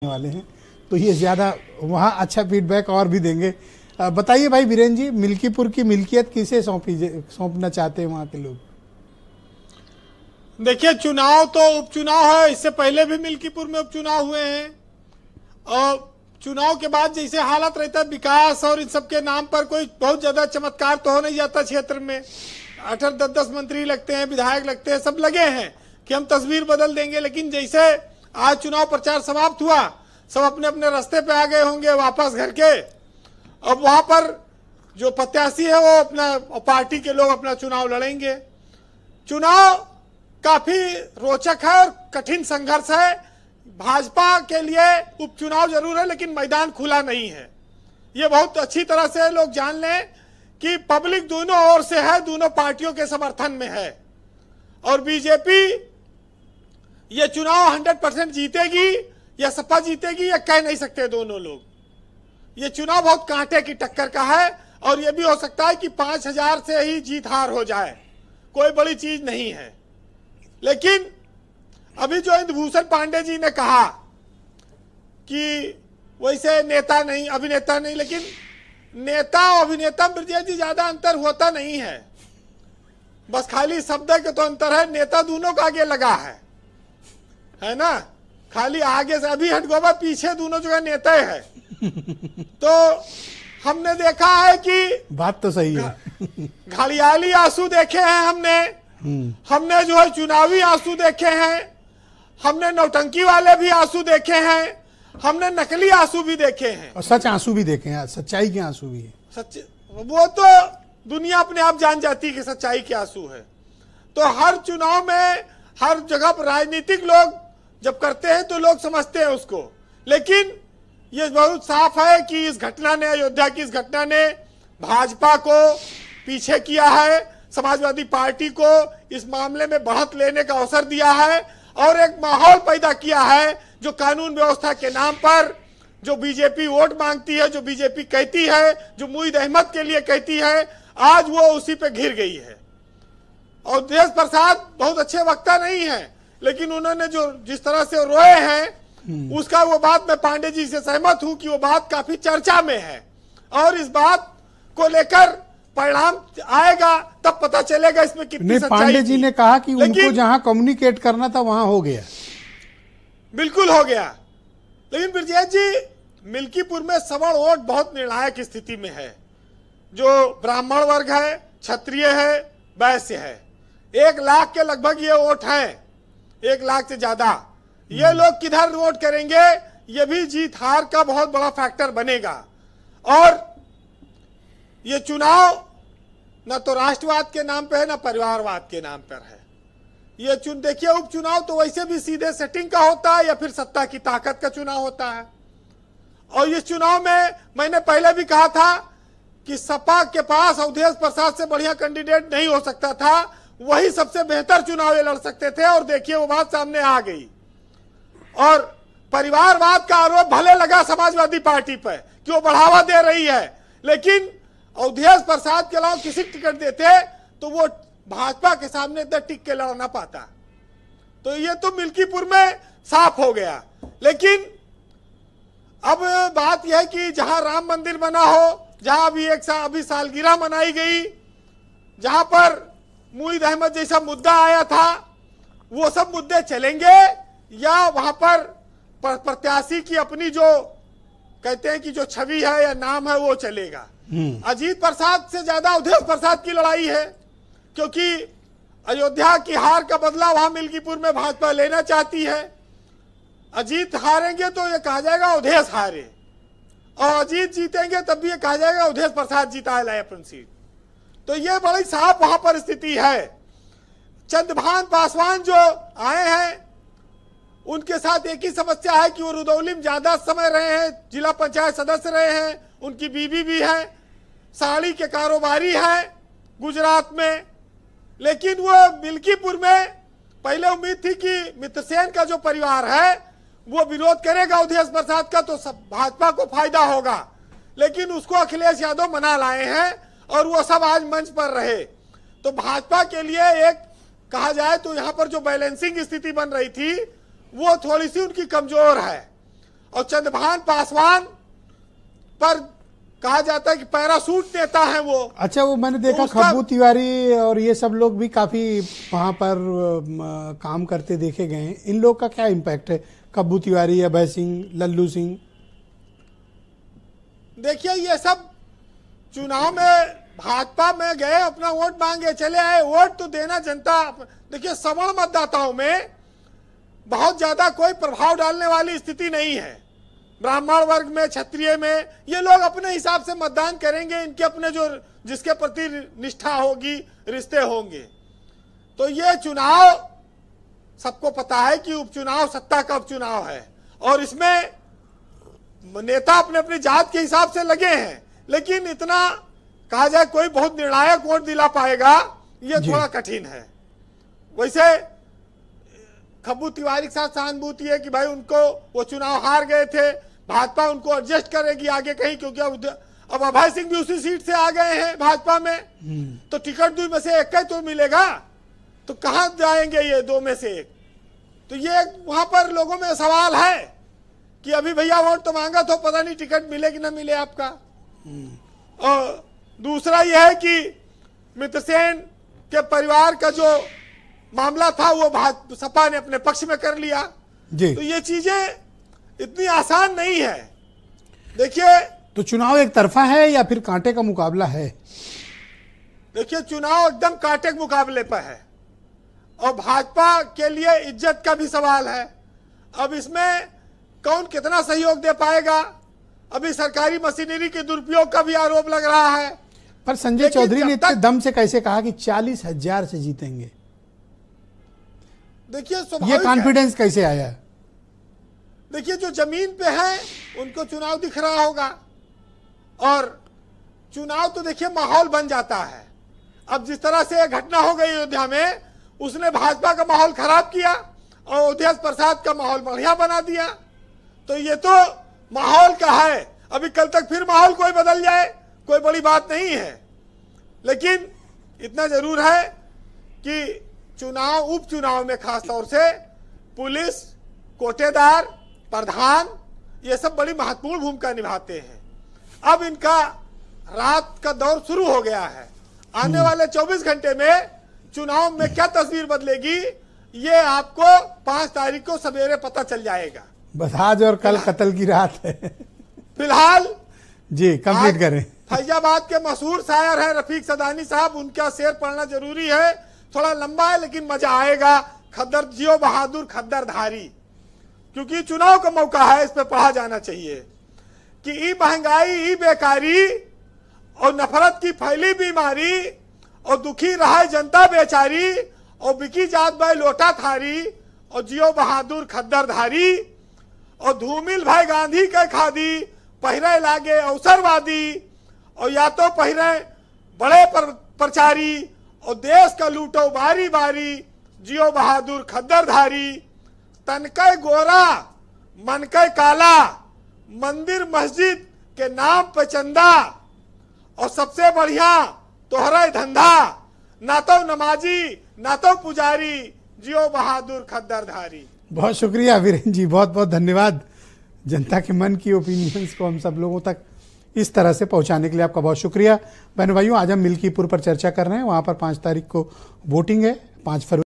वाले हैं तो ये ज्यादा वहाँ अच्छा फीडबैक और भी देंगे। बताइए भाई वीरेंद्र जी, मिल्कीपुर की मिल्कियत किसे सौंपना चाहते हैं वहाँ के लोग? देखिए, चुनाव तो उपचुनाव है। इससे पहले भी मिल्कीपुर में उपचुनाव हुए हैं और चुनाव के बाद जैसे हालत रहता है विकास और इन सब के नाम पर कोई बहुत ज्यादा चमत्कार तो हो नहीं जाता। क्षेत्र में 8-10 मंत्री लगते हैं, विधायक लगते हैं, सब लगे हैं कि हम तस्वीर बदल देंगे। लेकिन जैसे आज चुनाव प्रचार समाप्त हुआ, सब अपने अपने रास्ते पे आ गए होंगे वापस घर के। अब वहां पर जो प्रत्याशी है वो अपना पार्टी के लोग अपना चुनाव लड़ेंगे। चुनाव काफी रोचक है और कठिन संघर्ष है। भाजपा के लिए उपचुनाव जरूर है लेकिन मैदान खुला नहीं है। ये बहुत अच्छी तरह से लोग जान लें कि पब्लिक दोनों ओर से है, दोनों पार्टियों के समर्थन में है। और बीजेपी ये चुनाव 100% जीतेगी या सपा जीतेगी ये कह नहीं सकते दोनों लोग। ये चुनाव बहुत कांटे की टक्कर का है और ये भी हो सकता है कि 5000 से ही जीत हार हो जाए, कोई बड़ी चीज नहीं है। लेकिन अभी जो इंद्रभूषण पांडे जी ने कहा कि वैसे नेता नहीं अभिनेता नहीं, लेकिन नेता और अभिनेता ब्रजेश जी ज्यादा अंतर होता नहीं है, बस खाली शब्द के तो अंतर है। नेता दोनों का आगे लगा है ना, खाली आगे से अभी हटगोबा पीछे दोनों जगह नेता है। तो हमने देखा है कि बात तो सही है, घड़ियाली आंसू देखे हैं हमने जो है चुनावी आंसू देखे हैं, हमने नौटंकी वाले भी आंसू देखे हैं, हमने नकली आंसू भी देखे हैं और सच आंसू भी देखे हैं, सच्चाई के आंसू भी है। सच वो तो दुनिया अपने आप जान जाती है कि सच्चाई के आंसू है। तो हर चुनाव में हर जगह पर राजनीतिक लोग जब करते हैं तो लोग समझते हैं उसको। लेकिन ये बहुत साफ है कि इस घटना ने, अयोध्या की इस घटना ने भाजपा को पीछे किया है, समाजवादी पार्टी को इस मामले में बढ़त लेने का अवसर दिया है और एक माहौल पैदा किया है जो कानून व्यवस्था के नाम पर जो बीजेपी वोट मांगती है, जो बीजेपी कहती है, जो मुईद अहमद के लिए कहती है, आज वो उसी पे घिर गई है। और देश प्रसाद बहुत अच्छे वक्ता नहीं है, लेकिन उन्होंने जो जिस तरह से रोए हैं उसका वो बात मैं पांडे जी से सहमत हूं कि वो बात काफी चर्चा में है और इस बात को लेकर परिणाम आएगा तब पता चलेगा इसमें कितनी सच्चाई। पांडे जी ने कहा कि उनको जहां कम्युनिकेट करना था वहां हो गया, बिल्कुल हो गया। लेकिन ब्रजेश जी, मिल्कीपुर में सवर्ण वोट बहुत निर्णायक स्थिति में है। जो ब्राह्मण वर्ग है, क्षत्रिय है, वैश्य है, 1 लाख के लगभग ये वोट है, 1 लाख से ज्यादा। ये लोग किधर वोट करेंगे ये भी जीत हार का बहुत बड़ा फैक्टर बनेगा। और ये चुनाव न तो राष्ट्रवाद के नाम पे है न परिवारवाद के नाम पर है। ये देखिए, उपचुनाव तो वैसे भी सीधे सेटिंग का होता है या फिर सत्ता की ताकत का चुनाव होता है। और इस चुनाव में मैंने पहले भी कहा था कि सपा के पास अवधेश प्रसाद से बढ़िया कैंडिडेट नहीं हो सकता था, वही सबसे बेहतर चुनाव ये लड़ सकते थे। और देखिए वो बात सामने आ गई। और परिवारवाद का आरोप भले लगा समाजवादी पार्टी पर कि वो बढ़ावा दे रही है, लेकिन अवधेश प्रसाद के अलावा किसी टिकट देते तो वो भाजपा के सामने इतना टिक के लड़ ना पाता। तो ये तो मिल्कीपुर में साफ हो गया। लेकिन अब बात यह है कि जहां राम मंदिर बना हो, जहां अभी सालगिरह मनाई गई, जहां पर मुईद अहमद जैसा मुद्दा आया था, वो सब मुद्दे चलेंगे या वहां पर प्रत्याशी की अपनी जो कहते हैं कि जो छवि है या नाम है वो चलेगा। अजीत प्रसाद से ज्यादा अवधेश प्रसाद की लड़ाई है, क्योंकि अयोध्या की हार का बदला वहां मिल्कीपुर में भाजपा लेना चाहती है। अजीत हारेंगे तो ये कहा जाएगा अवधेश हारे, और अजीत जीतेंगे तब भी ये कहा जाएगा अवधेश प्रसाद जीता लाए अपन सीट। तो ये बड़ी साफ वहां पर स्थिति है। चंद्रभान पासवान जो आए हैं उनके साथ एक ही समस्या है कि वो रुदौली में ज्यादा समय रहे हैं, जिला पंचायत सदस्य रहे हैं, उनकी बीवी भी है, साड़ी के कारोबारी है गुजरात में। लेकिन वो मिल्कीपुर में पहले उम्मीद थी कि मित्रसेन का जो परिवार है वो विरोध करेगा अवधेश प्रसाद का तो सब भाजपा को फायदा होगा, लेकिन उसको अखिलेश यादव मना लाए हैं और वो सब आज मंच पर रहे। तो भाजपा के लिए एक कहा जाए तो यहाँ पर जो बैलेंसिंग स्थिति बन रही थी वो थोड़ी सी उनकी कमजोर है। और चंद्रभान पासवान पर कहा जाता है कि पैरासूट नेता है वो। अच्छा, वो मैंने देखा तो खब्बू तिवारी और ये सब लोग भी काफी वहां पर काम करते देखे गए हैं। इन लोग का क्या इम्पैक्ट है, खब्बू तिवारी, अभय सिंह, लल्लू सिंह? देखिए, ये सब चुनाव में भाजपा में गए, अपना वोट मांगे चले आए। वोट तो देना जनता, देखिए सवर्ण मतदाताओं में बहुत ज्यादा कोई प्रभाव डालने वाली स्थिति नहीं है। ब्राह्मण वर्ग में, क्षत्रिय में, ये लोग अपने हिसाब से मतदान करेंगे। इनके अपने जो जिसके प्रति निष्ठा होगी, रिश्ते होंगे। तो ये चुनाव सबको पता है कि उपचुनाव सत्ता का उपचुनाव है और इसमें नेता अपने अपनी जात के हिसाब से लगे हैं, लेकिन इतना कहा जाए कोई बहुत निर्णायक वोट दिला पाएगा, ये थोड़ा कठिन है। वैसे खब्बू तिवारी के साथ सहानुभूति है कि भाई उनको, वो चुनाव हार गए थे, भाजपा उनको एडजस्ट करेगी आगे कहीं, क्योंकि अब अभय सिंह भी उसी सीट से आ गए हैं भाजपा में, तो टिकट दो में से एक ही तो मिलेगा, तो कहां जाएंगे ये दो में से एक? तो ये वहां पर लोगों में सवाल है कि अभी भैया वोट तो मांगा, तो पता नहीं टिकट मिले कि ना मिले आपका। और दूसरा यह है कि मित्रसेन के परिवार का जो मामला था वो सपा ने अपने पक्ष में कर लिया जी। तो ये चीजें इतनी आसान नहीं है। देखिए, तो चुनाव एक तरफा है या फिर कांटे का मुकाबला है? देखिए, चुनाव एकदम कांटे के मुकाबले पर है और भाजपा के लिए इज्जत का भी सवाल है। अब इसमें कौन कितना सहयोग दे पाएगा? अभी सरकारी मशीनरी के दुरुपयोग का भी आरोप लग रहा है। पर संजय चौधरी ने इतने दम से कैसे कहा कि 40,000 से जीतेंगे? देखिए, ये कॉन्फिडेंस कैसे आया? देखिए, जो जमीन पे है उनको चुनाव दिख रहा होगा और चुनाव तो देखिए माहौल बन जाता है। अब जिस तरह से घटना हो गई अयोध्या में, उसने भाजपा का माहौल खराब किया और अयोध्या प्रसाद का माहौल बढ़िया बना दिया। तो ये तो माहौल का है। अभी कल तक फिर माहौल कोई बदल जाए, कोई बड़ी बात नहीं है, लेकिन इतना जरूर है कि चुनाव, उपचुनाव में खास तौर से पुलिस, कोटेदार, प्रधान, ये सब बड़ी महत्वपूर्ण भूमिका निभाते हैं। अब इनका रात का दौर शुरू हो गया है। आने वाले 24 घंटे में चुनाव में क्या तस्वीर बदलेगी, ये आपको 5 तारीख को सवेरे पता चल जाएगा। बस आज और कल कत्ल की रात है। फिलहाल जी, कंप्लीट करें। फैजाबाद के मशहूर शायर है रफीक सदानी साहब, उनका शेर पढ़ना जरूरी है। थोड़ा लंबा है लेकिन मजा आएगा। खद्दर जियो बहादुर खद्दर धारी, क्योंकि चुनाव का मौका है, इस पे पढ़ा जाना चाहिए कि ई महंगाई, ई बेकारी और नफरत की फैली बीमारी और दुखी रहा जनता बेचारी और बिकी जात भाई लोटा थारी और जियो बहादुर खद्दर धारी और धूमिल भाई गांधी के खादी पहिरे लागे अवसरवादी और या तो पहिरे बड़े प्रचारी और देश का लूटो बारी बारी जियो बहादुर खद्दर धारी। तनके गोरा मनके काला, मंदिर मस्जिद के नाम पे चंदा और सबसे बढ़िया तोहरा धंधा, ना तो नमाजी ना तो पुजारी जियो बहादुर खद्दर धारी। बहुत शुक्रिया वीरेन जी, बहुत बहुत धन्यवाद। जनता के मन की ओपिनियंस को हम सब लोगों तक इस तरह से पहुंचाने के लिए आपका बहुत शुक्रिया। बहन भाइयों, आज हम मिल्कीपुर पर चर्चा कर रहे हैं। वहां पर 5 तारीख को वोटिंग है, 5 फरवरी।